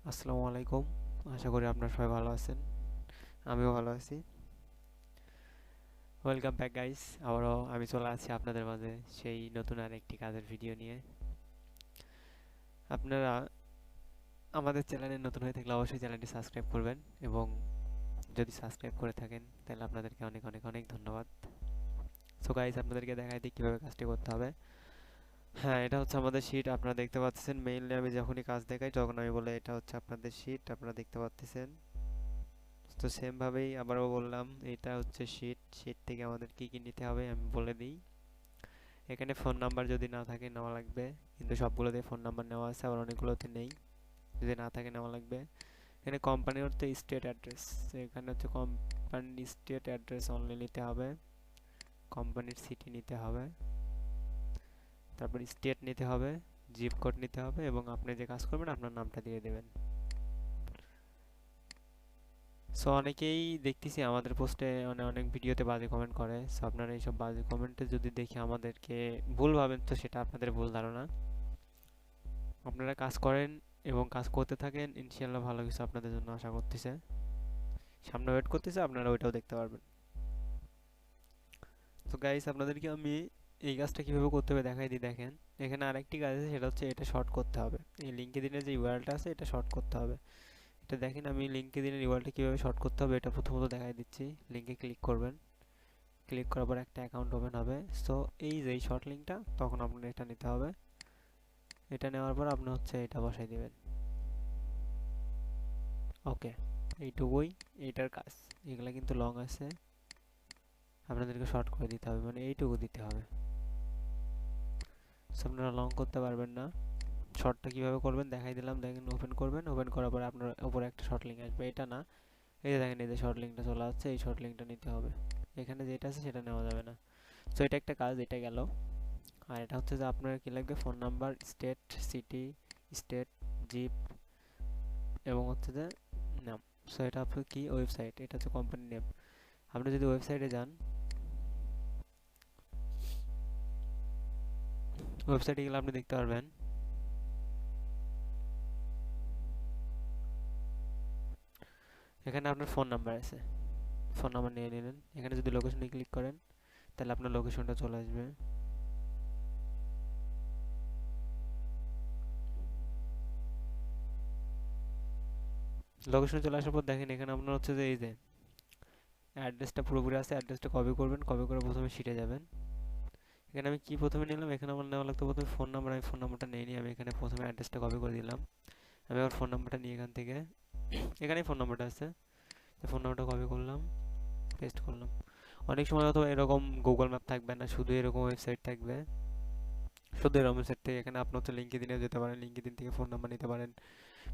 আসসালামু আলাইকুম। আশা করি আপনারা সবাই ভালো আছেন। আমিও ভালো আছি। Welcome back guys. আবারও আমি চলে আসছি আপনাদের মাঝে সেই নতুন আরেকটি কাজের ভিডিও নিয়ে। আপনারা আমাদের চ্যানেলে নতুন হয়ে থাকলে অবশ্যই চ্যানেলটি সাবস্ক্রাইব করবেন এবং যদি সাবস্ক্রাইব করে থাকেন তাহলে আপনাদেরকে অনেক অনেক অনেক ধন্যবাদ। সো গাইস, আপনাদেরকে দেখাই দিই কীভাবে কাজটি করতে হবে। হ্যাঁ, এটা হচ্ছে আমাদের শিট। আপনারা দেখতে পাচ্ছেন মেইনলি আমি যখনই কাজ দেখাই তখন আমি বলে এটা হচ্ছে আপনাদের শিট। আপনারা দেখতে পাচ্ছেন। তো সেম ভাবেই আবারও বললাম, এটা হচ্ছে শিট। শিট থেকে আমাদের কি কি নিতে হবে আমি বলে দিই। এখানে ফোন নাম্বার যদি না থাকে নেওয়া লাগবে, কিন্তু সবগুলোতে ফোন নাম্বার নেওয়া আছে, আবার অনেকগুলোতে নেই। যদি না থাকে নেওয়া লাগবে। এখানে কোম্পানির হচ্ছে স্টেট অ্যাড্রেস, এখানে হচ্ছে কোম্পানির স্টেট অ্যাড্রেস অনলি নিতে হবে। কোম্পানির সিটি নিতে হবে, তারপর স্টেট নিতে হবে, জিপ কোড নিতে হবে এবং আপনি যে কাজ করবেন আপনার নামটা দিয়ে দেবেন। সো অনেকেই দেখতেছি আমাদের পোস্টে অনেক ভিডিওতে বাজে কমেন্ট করে। সো আপনারা এইসব বাজে কমেন্টে যদি দেখে আমাদেরকে ভুল ভাবেন তো সেটা আপনাদের ভুল ধারণা। আপনারা কাজ করেন এবং কাজ করতে থাকেন, ইনশাল্লাহ ভালো কিছু আপনাদের জন্য আশা করতেছে, সামনে ওয়েট করতেছে, আপনারা ওইটাও দেখতে পারবেন। তো গাইস, আপনাদেরকে আমি এই কাজটা কীভাবে করতে হবে দেখাই দিই। দেখেন, এখানে আরেকটি কাজ আছে, সেটা হচ্ছে এটা শর্ট করতে হবে। এই লিঙ্কে দিনে যে ইউআরএলটা আছে এটা শর্ট করতে হবে। এটা দেখেন, আমি লিঙ্কে দিনের ইউআরএলটা কীভাবে শর্ট করতে হবে এটা প্রথমত দেখাই দিচ্ছি। লিঙ্কে ক্লিক করবেন, ক্লিক করার পর একটা অ্যাকাউন্ট ওপেন হবে। সো এই যে শর্ট লিঙ্কটা, তখন আপনার এটা নিতে হবে। এটা নেওয়ার পর আপনি হচ্ছে এটা বসাই দিবেন। ওকে, এইটুকুই এইটার কাজ। এগুলা কিন্তু লং আছে, আপনাদেরকে শর্ট করে দিতে হবে, মানে এইটুকু দিতে হবে। সো আপনারা লং করতে পারবেন না। শর্টটা কীভাবে করবেন দেখাই দিলাম। দেখেন, ওপেন করবেন, ওপেন করার পরে আপনার উপরে একটা শর্ট লিঙ্ক আসবে। এটা না, এই যে দেখেন, এই যে শর্ট লিঙ্কটা চলে আসছে, এই শর্ট লিঙ্কটা নিতে হবে। এখানে যেটা আছে সেটা নেওয়া যাবে না। সো এটা একটা কাজ, এটা গেল। আর এটা হচ্ছে যে আপনার কী লাগবে, phone number, state, city, state, zip এবং হচ্ছে যে নাম। সো এটা আপনার কি ওয়েবসাইট, এটা হচ্ছে কোম্পানি নেম। আপনি যদি ওয়েবসাইটে যান, ওয়েবসাইটে গেলে আপনি দেখতে পারবেন এখানে আপনার ফোন নাম্বার আছে। ফোন নাম্বার নিয়ে নিলেন। এখানে যদি লোকেশনে ক্লিক করেন তাহলে আপনার লোকেশনটা চলে আসবে। লোকেশনে চলে আসার পর দেখেন, এখানে আপনার হচ্ছে যে এই যে অ্যাড্রেসটা পুরোপুরি আছে। অ্যাড্রেসটা কপি করবেন, কপি করে প্রথমে শিটে যাবেন। এখানে আমি কি প্রথমে নিলাম, এখানে আমার নেওয়া লাগতো প্রথমে ফোন নাম্বার। আমি ফোন নাম্বারটা নিয়ে আমি এখানে প্রথমে অ্যাড্রেসটা কপি করে দিলাম। আমি আবার ফোন নাম্বারটা নিয়ে এখান থেকে, এখানেই ফোন নাম্বারটা আছে, ফোন নাম্বারটা কপি করলাম, পেস্ট করলাম। অনেক সময় অথবা এরকম গুগল ম্যাপ থাকবে না, শুধু এরকম ওয়েবসাইট থাকবে। শুধু এরকম ওয়েবসাইট থেকে এখানে আপনি হচ্ছে লিঙ্কডিনে যেতে পারেন, লিঙ্কডিন থেকে ফোন নাম্বার নিতে পারেন।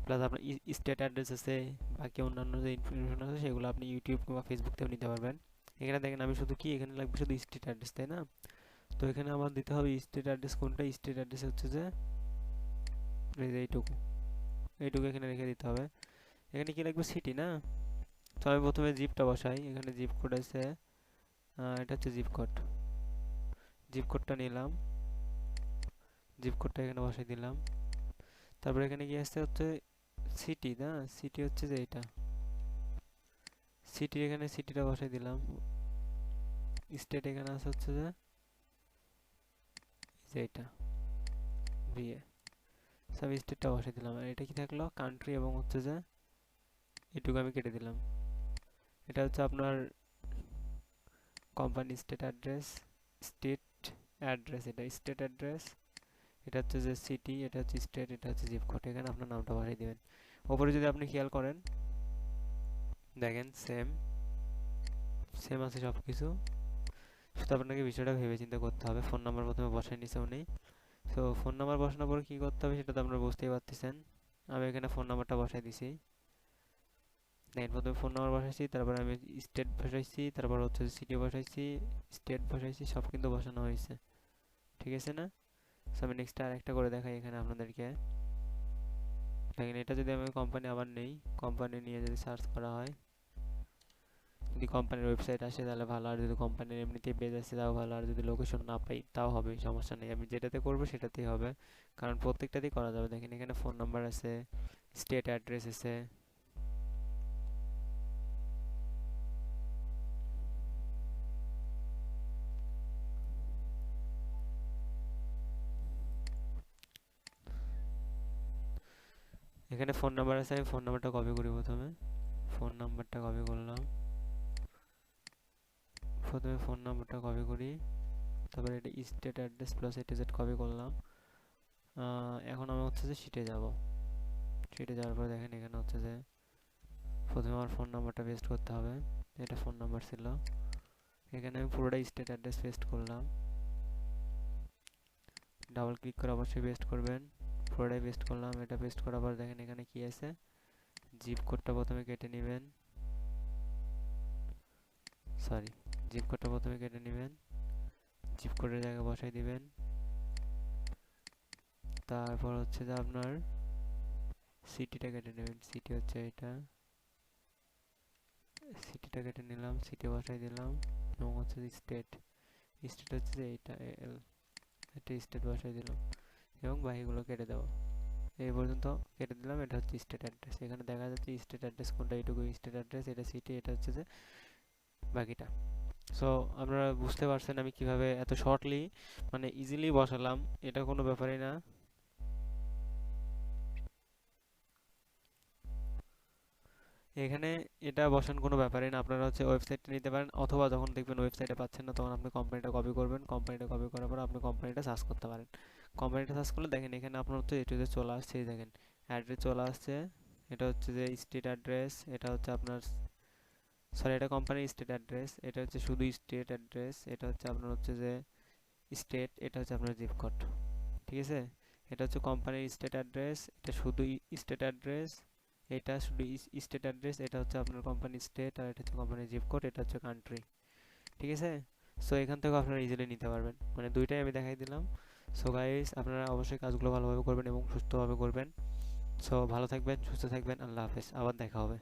প্লাস আপনার স্টেট অ্যাড্রেস আছে, বাকি অন্যান্য যে ইনফরমেশন আছে সেগুলো আপনি ইউটিউব কিংবা ফেসবুক থেকেও নিতে পারবেন। এখানে দেখেন, আমি শুধু কি এখানে লাগবে শুধু স্টেট অ্যাড্রেস, তাই না? তো এখানে আমার দিতে হবে স্টেট অ্যাড্রেস কোনটা। স্টেট অ্যাড্রেস হচ্ছে যে এই যে এইটুকু, এইটুকু এখানে রেখে দিতে হবে। এখানে কি লাগবে, সিটি না? তো আমি প্রথমে জিপটা বসাই। এখানে জিপ কোড আছে, এটা হচ্ছে জিপ কোড। জিপ কোডটা নিলাম, জিপ কোডটা এখানে বসাই দিলাম। তারপর এখানে কি আসছে হচ্ছে সিটি না? সিটি হচ্ছে যে এটা সিটি, এখানে সিটিটা বসাই দিলাম। স্টেট এখানে আছে হচ্ছে যে এটা ভিএ। সব স্টেটটা বসাই দিলাম। আর এটা কি থাকলো, কান্ট্রি এবং হচ্ছে যে এটুকু আমি কেটে দিলাম। এটা হচ্ছে আপনার company state address, state address, এটা স্টেট অ্যাড্রেস, এটা হচ্ছে যে সিটি, এটা হচ্ছে স্টেট, এটা হচ্ছে জিপ কোড। এখানে আপনার নামটা বসাই দিবেন। ওপরে যদি আপনি খেয়াল করেন দেখেন সেম সেম আছে সব কিছু। শুধু আপনাকে বিষয়টা ভেবে চিন্তা করতে হবে। ফোন নাম্বার প্রথমে বসাই নিছে উনি। সো ফোন নাম্বার বসানোর পর কী করতে হবে সেটা তো আপনারা বুঝতেই পারতেছেন। আমি এখানে ফোন নাম্বারটা বসাই দিছি। দেখেন, প্রথমে ফোন নাম্বার বসাইছি, তারপর আমি স্টেট বসাইছি, তারপর হচ্ছে সিটি বসাইছি, স্টেট বসাইছি, সব কিন্তু বসানো হয়েছে। ঠিক আছে না? সো আমি নেক্সট আর একটা করে দেখাই এখানে আপনাদেরকে। দেখেন, এটা যদি আমি কোম্পানি আবার নেই, কোম্পানি নিয়ে যদি সার্চ করা হয়, যদি কোম্পানির ওয়েবসাইট আসে তাহলে ভালো, আর যদি কোম্পানির এমনিতেই পেজ আসে তাও ভালো, আর যদি লোকেশন না পাই তাও হবে, সমস্যা নেই। আমি যেটাতে করবো সেটাতেই হবে, কারণ প্রত্যেকটাতেই করা যাবে। দেখেন এখানে ফোন নাম্বার আছে, স্টেট অ্যাড্রেস আছে, এখানে ফোন নাম্বার আছে। আমি ফোন নাম্বারটা কপি করি প্রথমে, ফোন নাম্বারটা কপি করলাম, প্রথমে ফোন নাম্বারটা কপি করি, তারপরে এটা state address plus A to Z copy করলাম। এখন আমি হচ্ছে যে শিটে যাব, শিটে যাওয়ার পর দেখেন এখানে হচ্ছে যে প্রথমে আমার ফোন নাম্বারটা পেস্ট করতে হবে, এটা ফোন নাম্বার ছিল। এখানে আমি পুরোটাই স্টেট অ্যাড্রেস পেস্ট করলাম, ডাবল ক্লিক করে অবশ্যই পেস্ট করবেন, পুরোটাই পেস্ট করলাম। এটা পেস্ট করার পর দেখেন এখানে কি আছে, জিপ কোডটা প্রথমে কেটে নেবেন, সরি, জিপ কোডটা প্রথমে কেটে নেবেন, জিপ কোডের জায়গায় বসাই দিবেন। তারপর হচ্ছে যে আপনার সিটিটা কেটে নেবেন, সিটি হচ্ছে এটা, সিটিটা কেটে নিলাম, সিটি বসাই দিলাম। এবং হচ্ছে স্টেট, স্টেট হচ্ছে যে এইটা এল, এটা স্টেট বসাই দিলাম এবং বাকিগুলো কেটে দেবো। এই পর্যন্ত কেটে দিলাম। এটা হচ্ছে স্টেট অ্যাড্রেস, এখানে দেখা যাচ্ছে স্টেট অ্যাড্রেস কোনটা, এইটুকু স্টেট অ্যাড্রেস, এটা সিটি, এটা হচ্ছে যে বাকিটা। সো আপনারা বুঝতে পারছেন আমি কিভাবে এত শর্টলি মানে ইজিলি বসালাম, এটা কোনো ব্যাপারই না। এখানে এটা বসান কোনো ব্যাপারই না, আপনারা হচ্ছে ওয়েবসাইটটা নিতে পারেন, অথবা যখন দেখবেন ওয়েবসাইটে পাচ্ছেন না তখন আপনি কোম্পানিটা কপি করবেন, কোম্পানিটা কপি করার পর আপনি কোম্পানিটা সার্চ করতে পারেন। কোম্পানিটা সার্চ করলে দেখেন এখানে আপনার হচ্ছে এটুতে চলে আসছে, এই দেখেন অ্যাড্রেস চলে আসছে। এটা হচ্ছে যে স্টেট অ্যাড্রেস, এটা হচ্ছে আপনার, সরি এটা কোম্পানির স্টেট অ্যাড্রেস, এটা হচ্ছে শুধু স্টেট অ্যাড্রেস, এটা হচ্ছে আপনার হচ্ছে যে স্টেট, এটা হচ্ছে আপনার জিপ কোড, ঠিক আছে। এটা হচ্ছে কোম্পানির স্টেট অ্যাড্রেস, এটা শুধু স্টেট অ্যাড্রেস, এটা শুধু স্টেট অ্যাড্রেস, এটা হচ্ছে আপনার কোম্পানির স্টেট, আর এটা হচ্ছে কোম্পানির জিপ কোড, এটা হচ্ছে কান্ট্রি, ঠিক আছে। সো এখান থেকে আপনারা ইজিলি নিতে পারবেন, মানে দুইটাই আমি দেখাই দিলাম। সো গাইস আপনারা অবশ্যই কাজগুলো ভালোভাবে করবেন এবং সুস্থভাবে করবেন। সো ভালো থাকবেন, সুস্থ থাকবেন, আল্লাহ হাফেজ, আবার দেখা হবে।